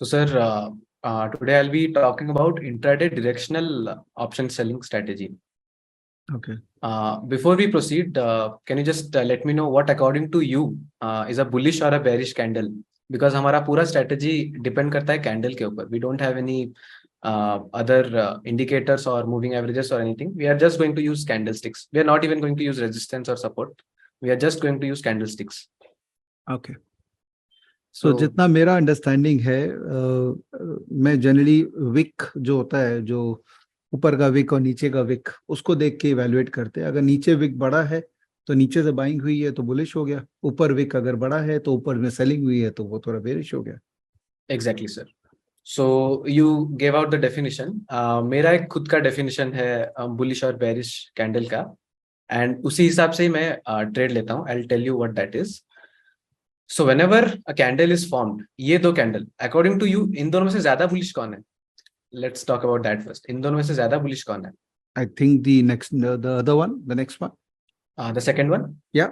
So, sir, today I'll be talking about intraday directional option selling strategy. Okay. Before we proceed, can you just let me know what, according to you, is a bullish or a bearish candle? Because हमारा पूरा strategy depend करता है candle के ऊपर. We don't have any other indicators or moving averages or anything. We are just going to use candlesticks. We are not even going to use resistance or support. We are just going to use candlesticks. Okay. So जितना मेरा understanding है, मैं generally Wick जो होता है, जो ऊपर का विक और नीचे का विक, उसको देख के इवैल्यूएट करते हैं. अगर नीचे विक बड़ा है तो नीचे से बाइंग हुई है तो बुलिश हो गया. ऊपर विक अगर बड़ा है तो ऊपर में सेलिंग हुई है तो वो थोड़ा बेरिश हो गया. Exactly, sir. So you gave out the definition. मेरा एक खुद का definition है bullish और bearish candle का, and उसी हिसाब से ही मैं trade लेता हूँ. I'll tell you what that is. So whenever a candle is formed, ये दो candle, according to you, इन दोनों में से ज्यादा bullish कौन है? Let's talk about that first. इन दोनों में से ज्यादा bullish कौन है? I think the other one, the next one. The second one? Yeah.